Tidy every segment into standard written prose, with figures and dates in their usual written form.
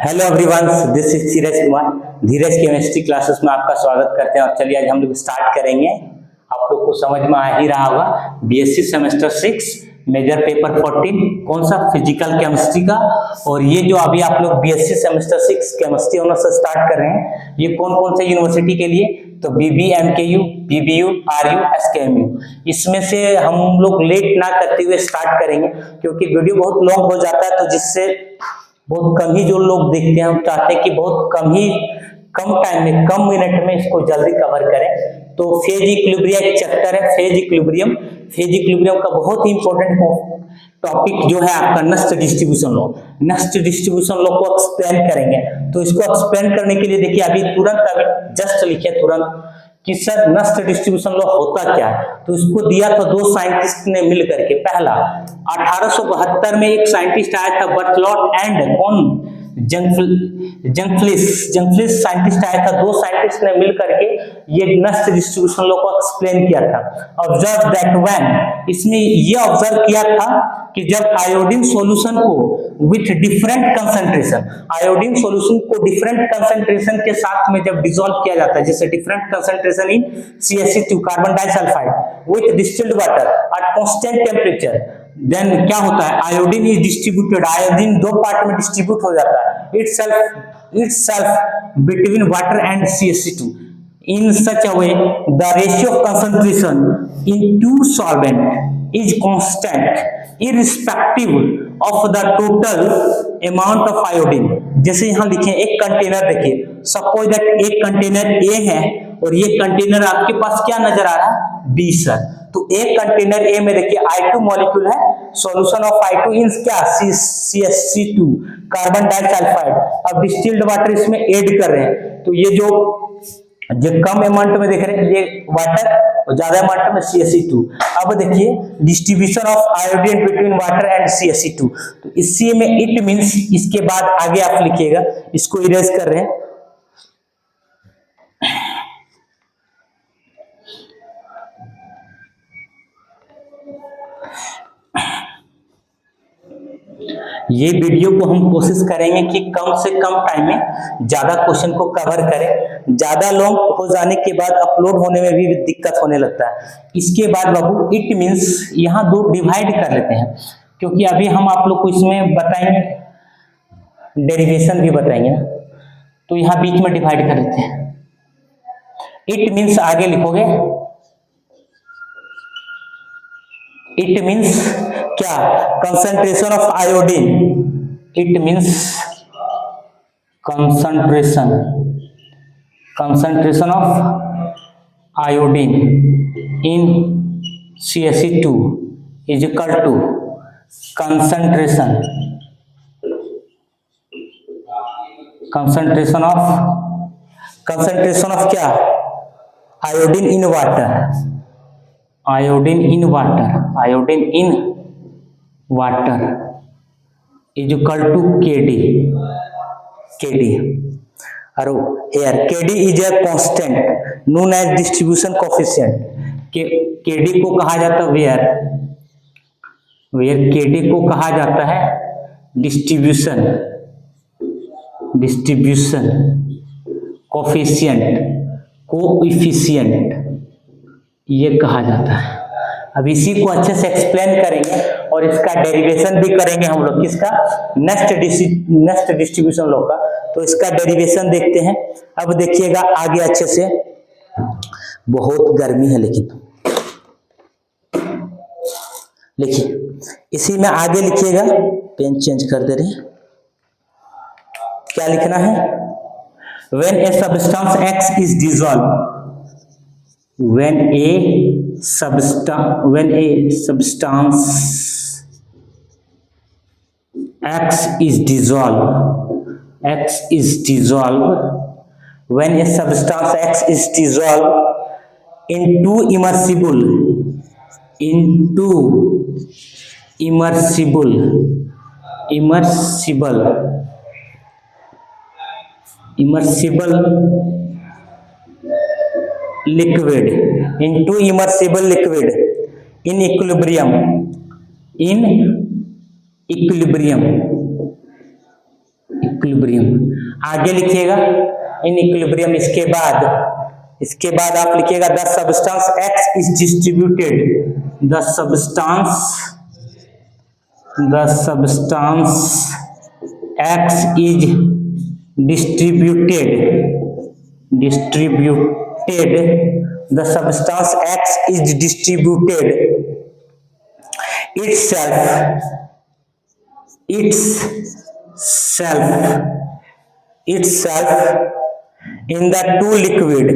Hello everyone, this is Dheeraj Kumar. Dheeraj chemistry classes में आपका स्वागत करते हैं। और चलिए आज हम लोग स्टार्ट करेंगे। आप लोग को समझ में आ ही रहा होगा, बीएससी सेमेस्टर 6 मेजर पेपर 14 कौन सा, फिजिकल केमिस्ट्री का। और ये जो अभी आप लोग बीएससी सेमेस्टर 6 केमिस्ट्री ऑनर्स से स्टार्ट कर रहे हैं, ये कौन कौन से यूनिवर्सिटी के लिए, तो बीबी, एमकेयू, पीबीयू, आरयू, एसकेएमयू। इसमें से हम लोग लेट ना करते हुए स्टार्ट करेंगे, क्योंकि वीडियो बहुत लॉन्ग हो जाता है, तो जिससे बहुत कम ही जो लोग देखते हैं, हम चाहते हैं कि बहुत कम टाइम में, कम मिनट में इसको जल्दी कवर करें। तो फेज इक्विलिब्रियम एक चैप्टर है, फेज इक्विलिब्रियम का बहुत ही इंपॉर्टेंट टॉपिक जो है आपका Nernst distribution law. Nernst distribution law को एक्सप्लेन करेंगे। तो इसको एक्सप्लेन करने के लिए देखिए, अभी जस्ट लिखे तुरंत कि सर नस्ट डिस्ट्रीब्यूशन लॉ होता क्या है। तो इसको दिया था दो साइंटिस्ट ने मिल करके। पहला 1872 में एक साइंटिस्ट आया था, बर्टलॉट एंड कौन, जंगफ्लिस साइंटिस्ट आया था। दो साइंटिस्ट ने मिल करके ये नस्ट डिस्ट्रीब्यूशन लॉ को एक्सप्लेन किया था। ऑब्जर्व दैट व्हेन, इसमें ये ऑब्जर्व किया था कि जब आयोडीन सॉल्यूशन को with different concentration, iodine solution को डिफरेंट कंसंट्रेशन के साथ में जब डिसॉल्व किया जाता है, जैसे different concentration in CH2 carbon disulphide with distilled water at constant temperature, then क्या होता है, आयोडीन इज डिस्ट्रीब्यूटेड, आयोडीन दो पार्ट में डिस्ट्रीब्यूट हो जाता है itself between water and CH2 in such a way the ratio of concentration in two solvent is constant irrespective of the total amount of iodine। जैसे यहाँ लिखे एक container, देखिए सपोज दैट एक कंटेनर A है और ये कंटेनर आपके पास क्या नजर आ रहा है, B सर। तो एक कंटेनर A में देखिए I2 मॉलिक्यूल है, सॉल्यूशन ऑफ I2 इन क्या, CH2 कार्बन डाइसल्फाइड। अब डिस्टिल्ड वाटर इसमें ऐड कर रहे हैं, तो ये जो कम अमाउंट में देख रहे हैं ये वाटर, और ज्यादा अमाउंट में CH2। अब देखिए distribution of iodine between water and CH2, तो इसी में इट मींस, इसके बाद आगे आप लिखिएगा, इसको इरेज कर रहे हैं। ये वीडियो को हम कोशिश करेंगे कि कम से कम टाइम में ज्यादा क्वेश्चन को कवर करें। ज्यादा लॉन्ग हो जाने के बाद अपलोड होने में भी दिक्कत होने लगता है। इसके बाद बाबू इट मींस यहाँ दो डिवाइड कर लेते हैं, क्योंकि अभी हम आप लोग को इसमें बताएंगे, डेरिवेशन भी बताएंगे ना, तो यहाँ बीच में डिवाइड कर लेते हैं। इट मींस आगे लिखोगे, इट मींस क्या, concentration of iodine, it means concentration of iodine in CH2 is equal to concentration of क्या, iodine in water, iodine in water is equal to KD। और here KD is a constant known as distribution coefficient. KD को कहा जाता है where KD को कहा जाता है डिस्ट्रीब्यूशन कोएफिशिएंट, ये कहा जाता है। अब इसी को अच्छे से एक्सप्लेन करेंगे और इसका डेरिवेशन भी करेंगे हम लोग, किसका, नेक्स्ट डिस्ट्रीब्यूशन लॉ का। तो इसका डेरिवेशन देखते हैं। अब देखिएगा आगे अच्छे से, बहुत गर्मी है लेकिन लिखिए, इसी में आगे लिखिएगा, पेन चेंज कर दे रहे हैं, क्या लिखना है, when a substance X is dissolved, when a substance X is dissolved, when a substance X is dissolved into immersible liquid, into immersible liquid in equilibrium, equilibrium. आगे लिखिएगा इन इक्विलिब्रियम। इसके बाद आप लिखिएगा the substance x is distributed, the substance x is distributed, the substance X is distributed itself in the two liquid,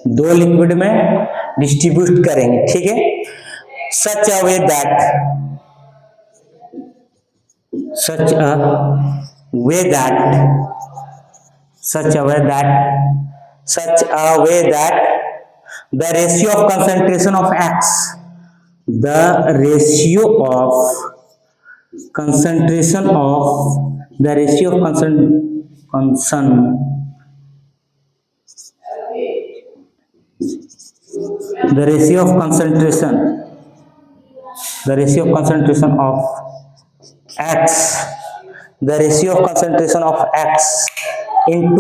दो liquid में distribute करेंगे, ठीक है। such a way that the ratio of concentration of X, the ratio of concentration of X in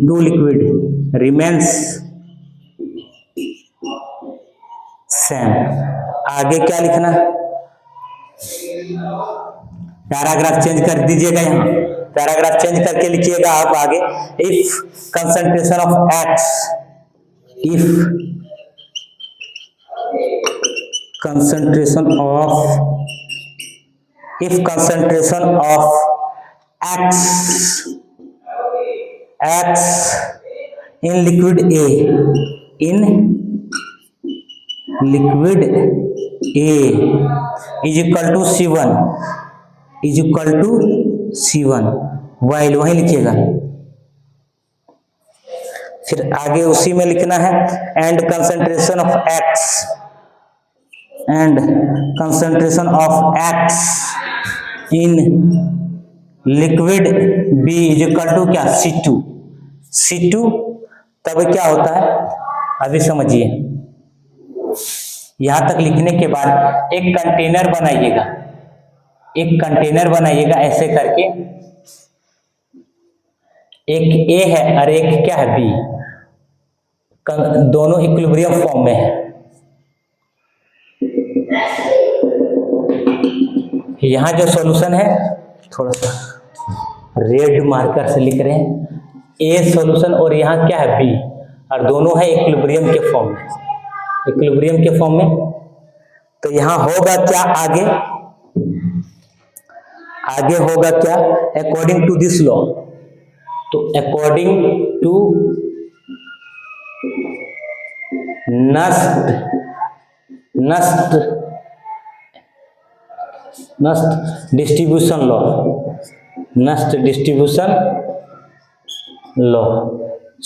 two liquid remains same, आगे क्या लिखना, paragraph change कर दीजिएगा। यहाँ पैराग्राफ चेंज करके लिखिएगा आप आगे, if concentration of x, in liquid A is equal to C1, while वही लिखिएगा। फिर आगे उसी में लिखना है and concentration of X in liquid B is equal to क्या, C2। तब क्या होता है अभी समझिए। यहां तक लिखने के बाद एक कंटेनर बनाइएगा, ऐसे करके, एक A है और एक क्या है B, दोनों इक्विलिब्रियम फॉर्म में है। यहां जो सॉल्यूशन है, थोड़ा सा रेड मार्कर से लिख रहे हैं, A सॉल्यूशन और यहाँ क्या है B, और दोनों है इक्विलिब्रियम के फॉर्म में। तो यहाँ होगा क्या, आगे होगा क्या, अकॉर्डिंग टू दिस लॉ। तो according to Nernst distribution law,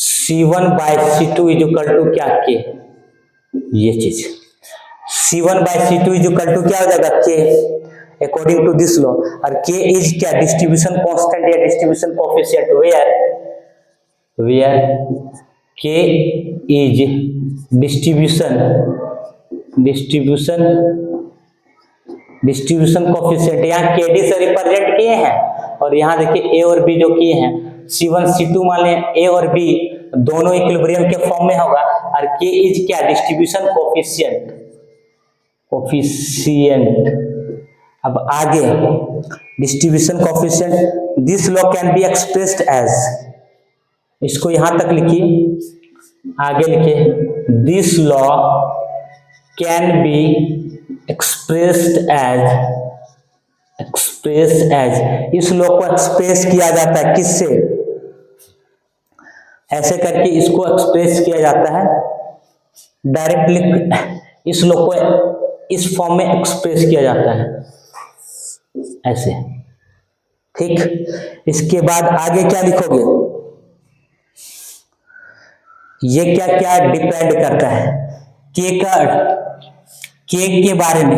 C1 by C2 is equal to क्या, के, ये चीज C1 by C2 is equal to क्या हो जाएगा, के, अकॉर्डिंग टू दिस लॉ। और के इज क्या, डिस्ट्रीब्यूशन कांस्टेंट या डिस्ट्रीब्यूशन कोएफिशिएंट, वेयर के इज डिस्ट्रीब्यूशन कोएफिशिएंट, यहाँ के डी से रिप्रेजेंट किए हैं, और यहाँ देखिए A और B जो किए हैं, C1 C2 मान लें, A और B दोनों इक्विलिब्रियम के फॉर्म में होगा, और K इज क्या, डिस्ट्रीब्यूशन कोएफिशिएंट। अब आगे distribution coefficient, this law can be expressed as, इसको यहां तक लिखिए, आगे लिखिए, this law can be expressed as, इस लॉ को एक्सप्रेस किया जाता है किससे, ऐसे करके इसको एक्सप्रेस किया जाता है, डायरेक्टली इस लॉ को इस फॉर्म में एक्सप्रेस किया जाता है, ऐसे, ठीक। इसके बाद आगे क्या लिखोगे, ये क्या क्या डिपेंड करता है, के के बारे में,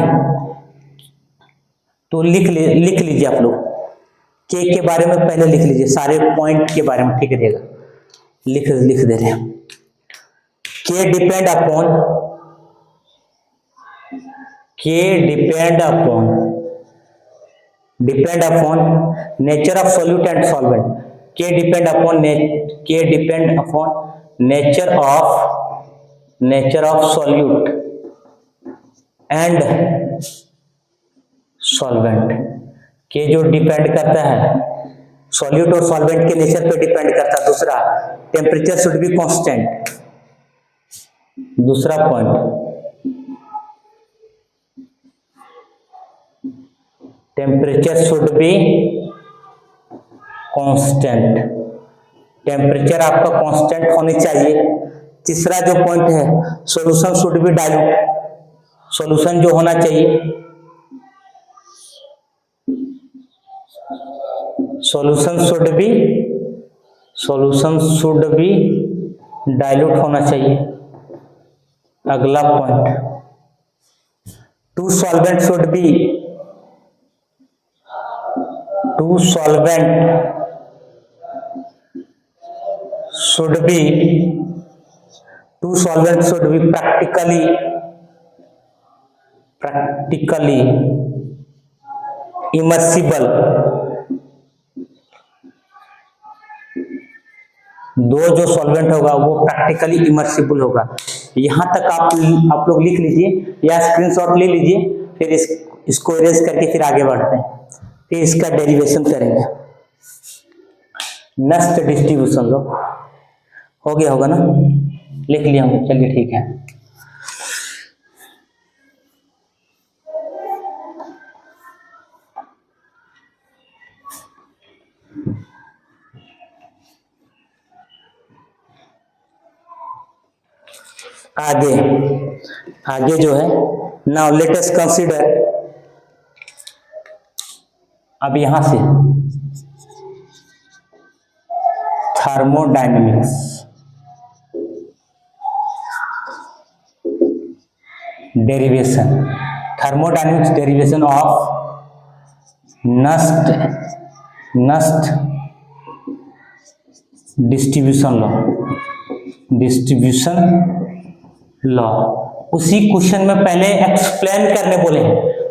तो लिख लीजिए आप लोग, के बारे में पहले लिख लीजिए, सारे पॉइंट के बारे में, ठीक रहेगा। लिख दे रहे हैं। K depend upon nature of solute and solvent. K depend upon nature of solute and solvent. K जो डिपेंड करता है सॉल्यूट और सॉल्वेंट के नेचर पे डिपेंड करता है। दूसरा, टेम्परेचर शुड बी कांस्टेंट। दूसरा point, temperature should be constant, temperature आपका कांस्टेंट होनी चाहिए। तीसरा जो पॉइंट है, solution should be dilute, solution जो होना चाहिए, सॉल्यूशन शुड बी डाइल्यूट होना चाहिए। अगला point, two solvent should be practically immersible। दो जो सॉल्वेंट होगा वो प्रैक्टिकली इमर्सिबल होगा। यहां तक आप लोग लिख लीजिए या स्क्रीनशॉट ले लीजिए, फिर इसको इरेज करके फिर आगे बढ़ते हैं, फिर इसका डेरिवेशन करेंगे। नस्ट डिस्ट्रीब्यूशन लो हो गया होगा ना, लिख लिया हूँ, चलिए ठीक है। आगे जो है, नाउ लेट अस कंसीडर, अब यहां से thermodynamics, derivation of Nernst distribution law. उसी क्वेश्चन में पहले एक्सप्लेन करने बोले,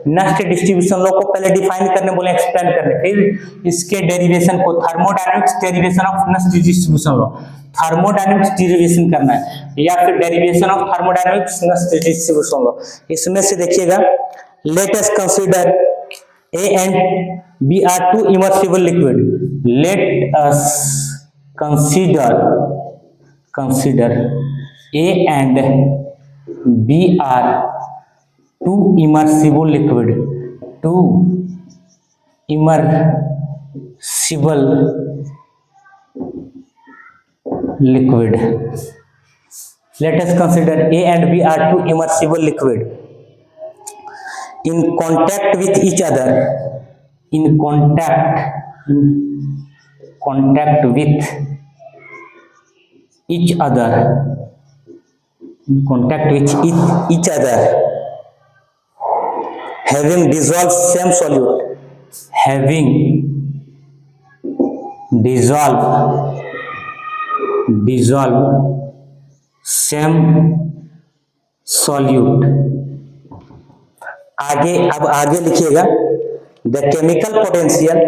नस्ट डिस्ट्रीब्यूशन लॉ को पहले डिफाइन करने बोले, एक्सप्लेन करने, फिर इसके डेरिवेशन को thermodynamics derivation of Nernst distribution law, thermodynamics derivation करना है या फिर derivation of thermodynamics Nernst distribution law. इसमें से देखिएगा, let us consider A and B are two immersible liquid. Let us consider A and B are two immersible liquid. Two immersible liquid. Let us consider A and B are two immersible liquid in contact with each other. In contact with each other. In contact with each other. Having dissolved same solute. Having dissolved same solute. अब आगे लिखिएगा, the chemical potential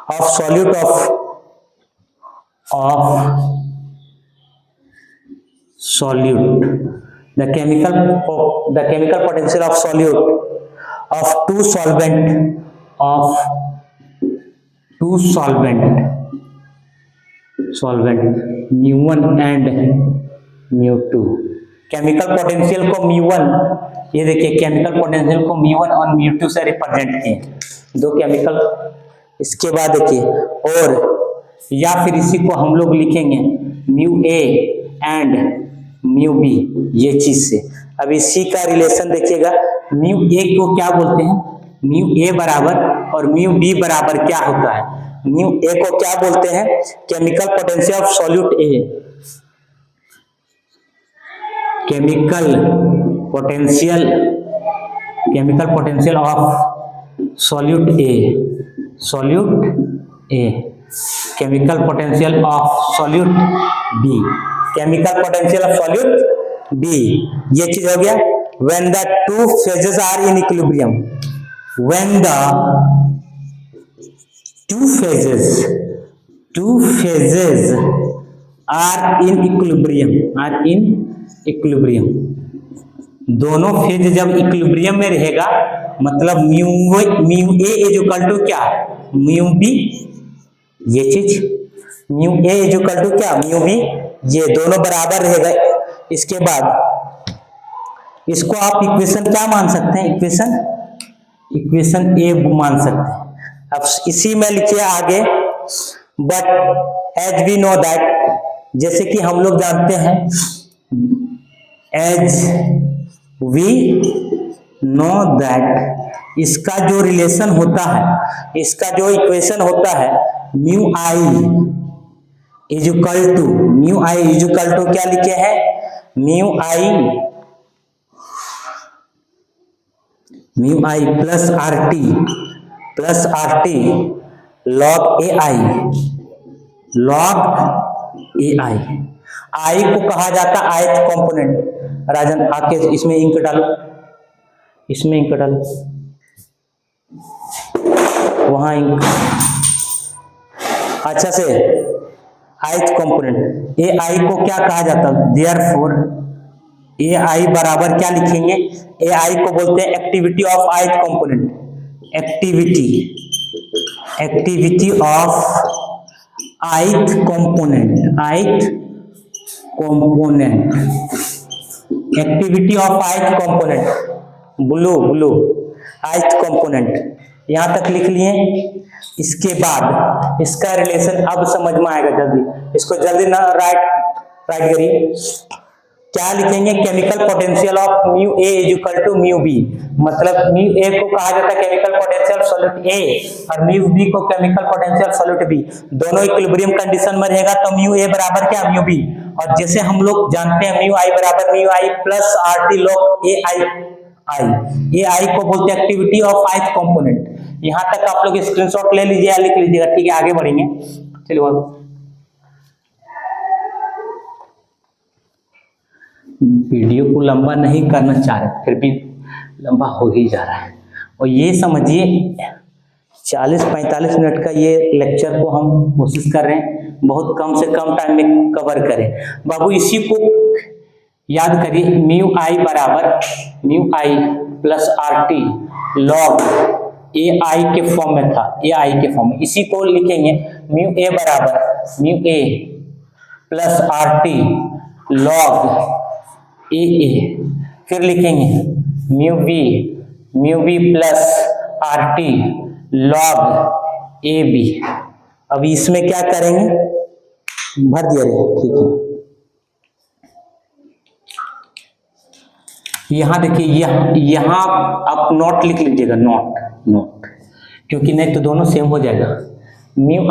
of solute of solute, the chemical potential of solute of two solvent mu1 and mu2। Chemical potential को mu1, ये देखिए chemical potential को mu1 और mu2 से represent किए, दो केमिकल। इसके बाद देखिए, और या फिर इसी को हम लोग लिखेंगे mu a and mu b, ये चीज से। अब इसी का रिलेशन देखिएगा, mu a को क्या बोलते हैं, mu a बराबर और mu b बराबर क्या होता है, म्यू ए को क्या बोलते हैं? Chemical potential of solute A, chemical potential of solute A, chemical potential of solute B, chemical potential of solute B, ये चीज हो गया। When the two phases are in equilibrium, when the two phases are in equilibrium, दोनों phase जब equilibrium में रहेगा मतलब mu A is equal to क्या? म्यू बी, ये चीज mu A is equal to क्या? म्यू बी, ये दोनों बराबर रहेगा। इसके बाद इसको आप इक्वेशन क्या मान सकते हैं? इक्वेशन ए मान सकते हैं। अब इसी में लिखिए आगे, but as we know that, जैसे कि हम लोग जानते हैं, एज वी नो दैट, इसका जो रिलेशन होता है, इसका जो इक्वेशन होता है, mu I is equal to क्या लिखे हैं? Mu I plus R T log A I, I को कहा जाता है ith कंपोनेंट। राजन आके इसमें इंक डालो, वहां इंक अच्छा से, ith कंपोनेंट ए आई को क्या कहा जाता है? देयरफॉर ए आई बराबर क्या लिखेंगे? ए आई को बोलते हैं activity of ith component, activity of ith component, activity of ith component, blue ith component, यहां तक लिख लिए। इसके बाद इसका रिलेशन अब समझ में आएगा, जल्दी इसको जल्दी ना राइट करिए। क्या लिखेंगे? Chemical potential of mu A is equal to mu B, मतलब म्यू ए को कहा जाता है केमिकल पोटेंशियल सॉल्यूट ए और म्यू बी को केमिकल पोटेंशियल सॉल्यूट बी, दोनों इक्विलिब्रियम कंडीशन में रहेगा तो म्यू ए बराबर क्या? Mu B. और जैसे हम लोग जानते हैं म्यू आई बराबर mu I plus R T log A I को बोलते हैं एक्टिविटी ऑफ ith कंपोनेंट। यहां तक आप लोग स्क्रीनशॉट ले लीजिए या लिख लीजिएगा, ठीक है? आगे बढ़ेंगे, चलिए। वीडियो को लंबा नहीं करना चाह रहे, फिर भी लंबा हो ही जा रहा है। और ये समझिए 40-45 मिनट का ये लेक्चर को हम कोशिश कर रहे हैं बहुत कम से कम टाइम में कवर करें। बाबू इसी को याद करिए, म्यू आई बराबर mu I plus R T log A आई के फॉर्म में था, ए आई के फॉर्म में। इसी को लिखेंगे म्यू ए बराबर mu A plus R T log A, फिर लिखेंगे mu B plus R T log A B. अब इसमें क्या करेंगे? भर दिया रहे, ठीक है। यहां देखिए, यहां आप नॉट लिख लीजिएगा, नॉट, क्योंकि नहीं तो दोनों सेम हो जाएगा। म्यू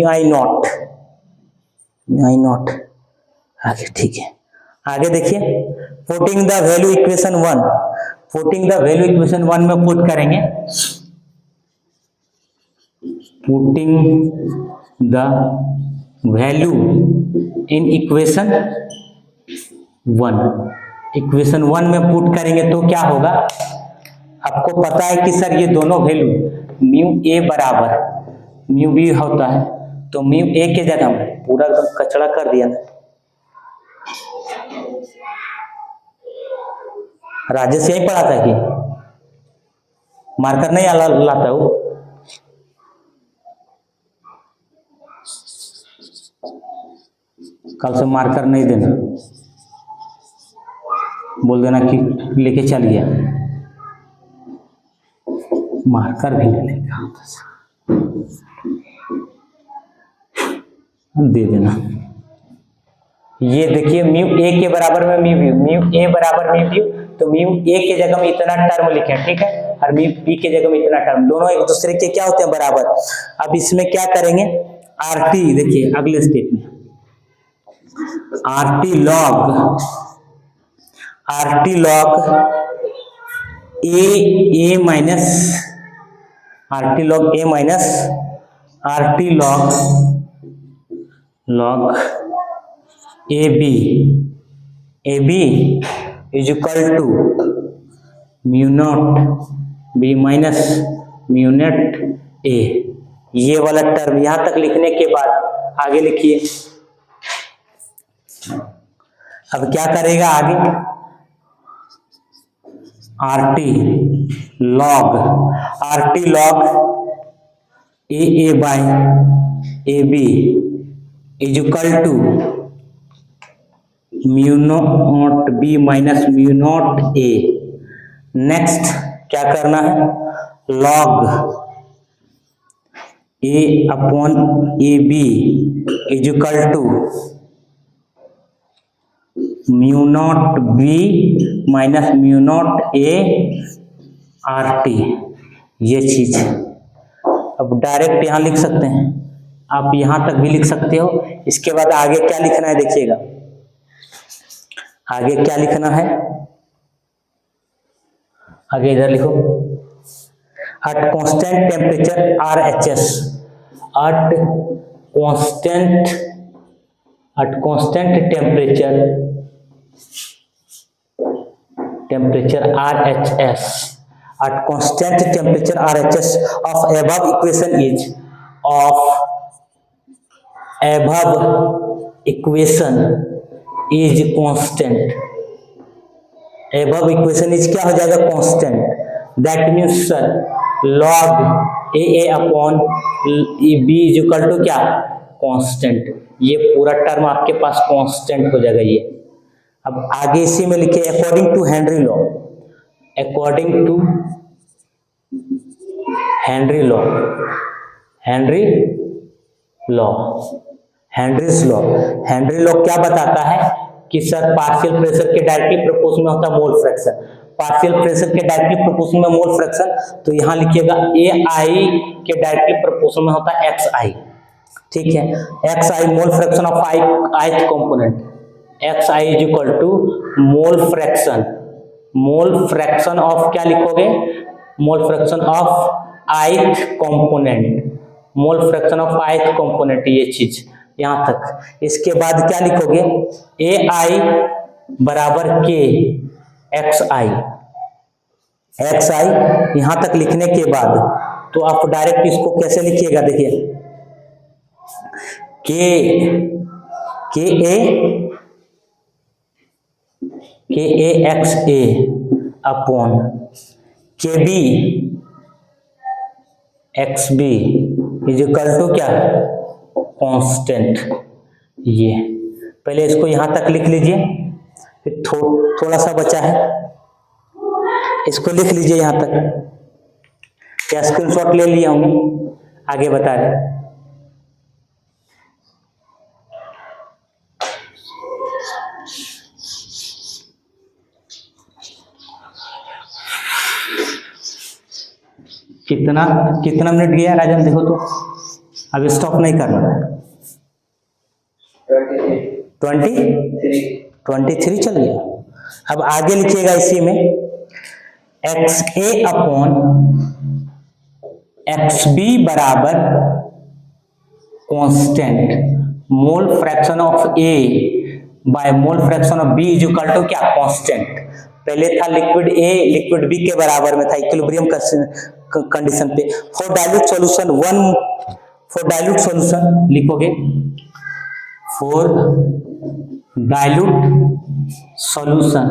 आई नॉट आगे, ठीक है। आगे देखिए, पुटिंग द वैल्यू इक्वेशन 1 में पुट करेंगे, putting the value in equation 1 में पुट करेंगे तो क्या होगा? आपको पता है कि सर ये दोनों वैल्यू म्यू ए बराबर म्यू बी होता है, तो म्यू ए के जगह में पूरा कचड़ा कर दिया ना। राजेश यही पढ़ा था कि मार्कर नहीं लाता वो? कल से मार्कर नहीं देना, बोल देना कि लेके चल गया, मार्कर भी नहीं लेगा, दे देना। ये देखिए म्यू ए के बराबर में म्यू ए बराबर म्यू, तो म्यू ए के जगह में इतना टर्म लिखे, ठीक है। और पी के जगह में इतना टर्म, दोनों एक दूसरे के क्या होते हैं, बराबर। अब इसमें क्या करेंगे, RT, देखिए अगले स्टेप में RT log A minus RT log A minus RT log AB is equal to mu naught B minus mu naught A। ये वाला टर्म यहां तक लिखने के बाद आगे लिखिए। अब क्या करेगा आगे, RT log AA by AB is equal to mu naught B minus mu naught A। Next क्या करना है, log A upon AB is equal to mu naught B minus mu naught A RT, ये चीज। अब direct यहां लिख सकते हैं, आप यहां तक भी लिख सकते हो। इसके बाद आगे क्या लिखना है, देखिएगा आगे क्या लिखना है, आगे इधर लिखो, at constant temperature RHS, at constant temperature RHS, at constant temperature RHS of above equation is constant। above equation is क्या हो जाएगा, constant। that means sir log AA upon B is equal to क्या, constant. ये पूरा term आपके पास constant हो जाएगा ये। अब आगे इसी में लिखे according to Henry law, Henry law क्या बताता है कि सर पार्शियल प्रेशर के डायरेक्टली प्रोपोर्शनल में होता है मोल फ्रैक्शन, पार्शियल प्रेशर के डायरेक्टली प्रोपोर्शनल में मोल फ्रैक्शन, तो यहां लिखिएगा AI के डायरेक्टली प्रोपोर्शनल में होता है XI, ठीक है। XI mole fraction of ith component, XI is equal to mole fraction of क्या लिखोगे, mole fraction of ith component, ये चीज यहां तक। इसके बाद क्या लिखोगे, AI बराबर K XI यहां तक लिखने के बाद तो आप डायरेक्ट इसको कैसे लिखिएगा, देखिए KAXA upon KB XB is equal to क्या, कांस्टेंट। ये पहले इसको यहां तक लिख लीजिए, फिर थोड़ा सा बचा है इसको लिख लीजिए यहां तक, क्या स्क्रीनशॉट ले लिया हूं, आगे बता रहे। कितना मिनट गया राजन, देखो तो अब स्टॉप नहीं करना है। 23 चल गया। अब आगे लिखिएगा इसी में XA अपॉन XB बराबर constant, mole fraction of A by mole fraction of B is equal to क्या, कांस्टेंट। पहले था लिक्विड A लिक्विड B के बराबर में था इक्विलिब्रियम कंडीशन पे। फॉर डाइल्यूट सॉल्यूशन लिखोगे, for dilute solution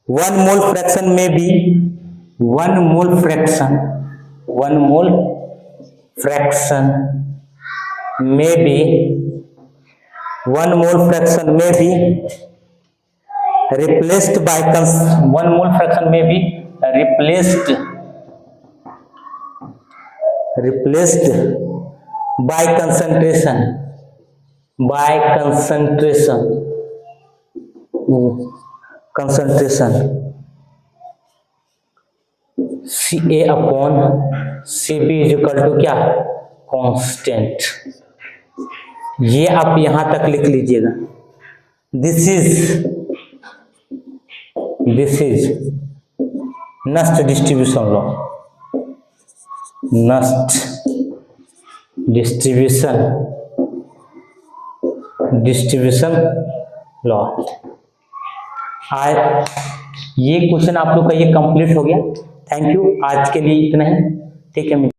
1 mole fraction में भी 1 मोल फ्रैक्शन में भी replaced by concentration CA upon CB is equal to क्या, कांस्टेंट। ये आप यहां तक लिख लीजिएगा। This is Nernst distribution law, Nernst distribution law. ये क्वेश्चन आप लोग का ये कंप्लीट हो गया। थैंक यू, आज के लिए इतना ही। ठीक है।